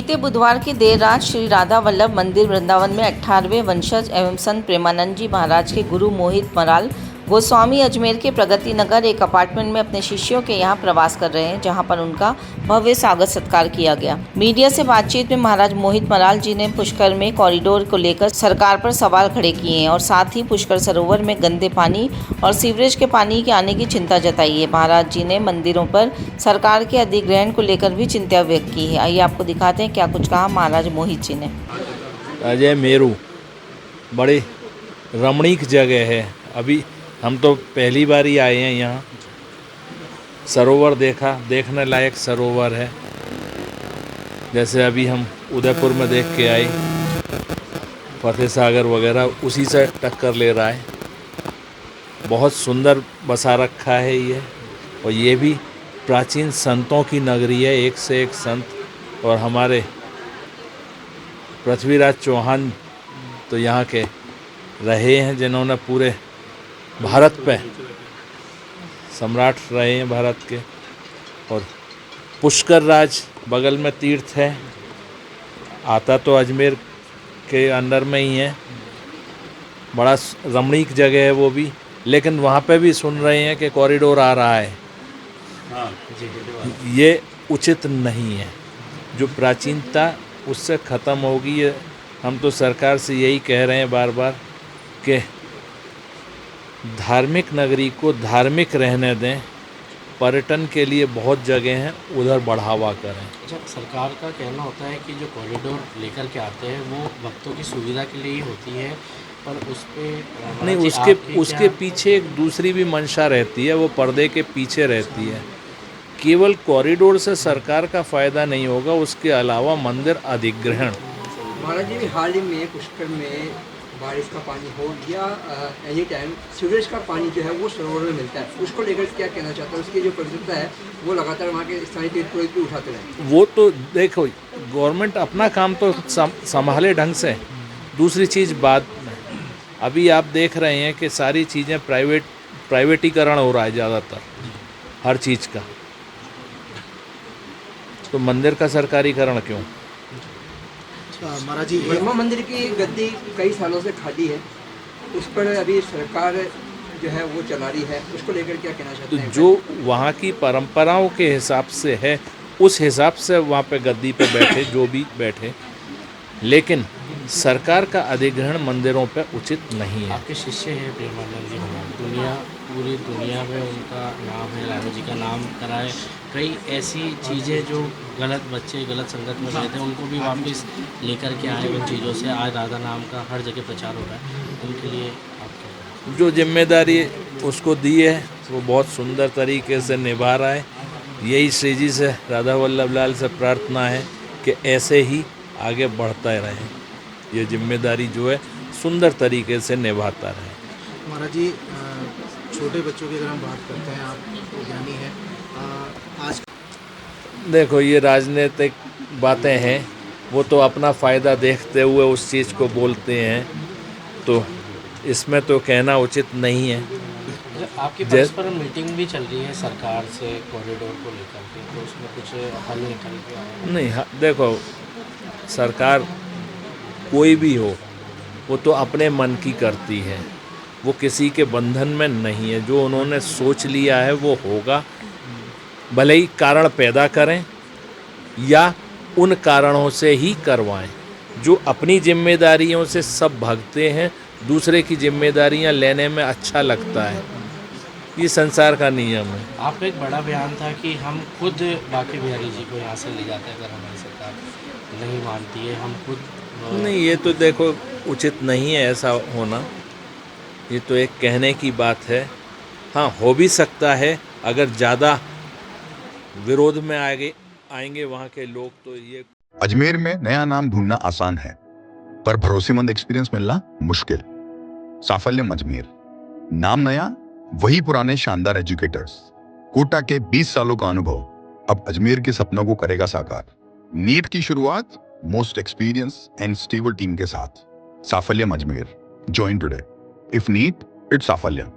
बीते बुधवार की देर रात श्री राधा वल्लभ मंदिर वृंदावन में 18वें वंशज एवं संत प्रेमानंद जी महाराज के गुरु मोहित मराल गोस्वामी अजमेर के प्रगति नगर एक अपार्टमेंट में अपने शिष्यों के यहाँ प्रवास कर रहे हैं, जहाँ पर उनका भव्य स्वागत सत्कार किया गया। मीडिया से बातचीत में महाराज मोहित मराल जी ने पुष्कर में कॉरिडोर को लेकर सरकार पर सवाल खड़े किए हैं और साथ ही पुष्कर सरोवर में गंदे पानी और सीवरेज के पानी के आने की चिंता जताई है। महाराज जी ने मंदिरों पर सरकार के अधिग्रहण को लेकर भी चिंता व्यक्त की है। आइए आपको दिखाते हैं क्या कुछ कहा महाराज मोहित जी ने। अजय मेरू बड़ी रमणीक जगह है। अभी हम तो पहली बार ही आए हैं यहाँ। सरोवर देखने लायक सरोवर है। जैसे अभी हम उदयपुर में देख के आए, फतेह सागर वगैरह उसी से टक्कर ले रहा है। बहुत सुंदर बसा रखा है ये, और ये भी प्राचीन संतों की नगरी है। एक से एक संत, और हमारे पृथ्वीराज चौहान तो यहाँ के रहे हैं, जिन्होंने पूरे भारत पे सम्राट रहे हैं भारत के। और पुष्कर राज बगल में तीर्थ है, आता तो अजमेर के अंदर में ही है। बड़ा रमणीक जगह है वो भी, लेकिन वहाँ पे भी सुन रहे हैं कि कॉरिडोर आ रहा है। ये उचित नहीं है। जो प्राचीनता उससे ख़त्म होगी। ये हम तो सरकार से यही कह रहे हैं बार बार कि धार्मिक नगरी को धार्मिक रहने दें। पर्यटन के लिए बहुत जगह हैं, उधर बढ़ावा करें। अच्छा, सरकार का कहना होता है कि जो कॉरिडोर लेकर के आते हैं वो भक्तों की सुविधा के लिए ही होती है, पर उस पर नहीं, उसके पीछे एक दूसरी भी मंशा रहती है। वो पर्दे के पीछे रहती है। केवल कॉरिडोर से सरकार का फ़ायदा नहीं होगा, उसके अलावा मंदिर अधिग्रहण। महाराज जी, हाल ही में पुष्कर में बारिश का पानी हो या एनी टाइम सीवरेज का पानी जो है वो सरोवर में मिलता है, उसको लेकर क्या कहना चाहता है? उसकी जो प्रसिद्धता है वो लगातार वहाँ के स्थानीय तीर्थ पुरोहित भी उठाते रहे। वो तो देखो, गवर्नमेंट अपना काम तो संभाले ढंग से। दूसरी चीज़ बाद में अभी आप देख रहे हैं कि सारी चीज़ें प्राइवेटीकरण हो रहा है ज़्यादातर हर चीज़ का। तो मंदिर का सरकारीकरण क्यों? महाराज जी, ब्रह्मा मंदिर की गद्दी कई सालों से खाली है, उस पर अभी सरकार जो है वो चला रही है, उसको लेकर क्या कहना चाहते हैं? तो जो वहाँ की परंपराओं के हिसाब से है, उस हिसाब से वहाँ पे गद्दी पे बैठे जो भी बैठे, लेकिन सरकार का अधिग्रहण मंदिरों पे उचित नहीं है। आपके शिष्य हैं प्रेमानंद जी महाराज, पूरी दुनिया में उनका नाम है, लालू जी का नाम करा है। कई ऐसी चीज़ें जो गलत बच्चे गलत संगत में गए थे, उनको भी वापस लेकर के आए उन चीज़ों से। आज राधा नाम का हर जगह प्रचार हो रहा है। उनके लिए आपके जो जिम्मेदारी उसको दी है वो बहुत सुंदर तरीके से निभा रहा है। यही श्री जी से, राधा वल्लभ लाल से प्रार्थना है कि ऐसे ही आगे बढ़ता रहे। ये जिम्मेदारी जो है सुंदर तरीके से निभाता रहे। महाराज जी, छोटे बच्चों की अगर हम बात करते हैं, आप ज्ञानी हैं, आज देखो, ये राजनीतिक बातें हैं। वो तो अपना फ़ायदा देखते हुए उस चीज़ को बोलते हैं, तो इसमें तो कहना उचित नहीं है। आपकी परस्पर मीटिंग भी चल रही है सरकार से कॉरिडोर को लेकर के, तो उसमें कुछ हल निकल के आया? नहीं, देखो, सरकार कोई भी हो वो तो अपने मन की करती है। वो किसी के बंधन में नहीं है। जो उन्होंने सोच लिया है वो होगा। भले ही कारण पैदा करें या उन कारणों से ही करवाएं। जो अपनी जिम्मेदारियों से सब भागते हैं, दूसरे की जिम्मेदारियां लेने में अच्छा लगता है। ये संसार का नियम है। आपका एक बड़ा बयान था कि हम खुद बाकी बिहारी जी को यहाँ से ले जाते हैं, अगर हमारी सरकार नहीं मानती है, हम खुद। नहीं, ये तो देखो उचित नहीं है ऐसा होना। ये तो एक कहने की बात है। हाँ, हो भी सकता है अगर ज़्यादा विरोध में आएंगे वहाँ के लोग, तो ये। अजमेर में नया नाम ढूंढना आसान है, पर भरोसेमंद एक्सपीरियंस मिलना मुश्किल। साफल्यम अजमेर, नाम नया, वही पुराने शानदार एजुकेटर्स। कोटा के 20 सालों का अनुभव अब अजमेर के सपनों को करेगा साकार। नीट की शुरुआत most experience and stable team के साथ। Safalyam Ajmer, join today. If NEET, it's साफल्यम।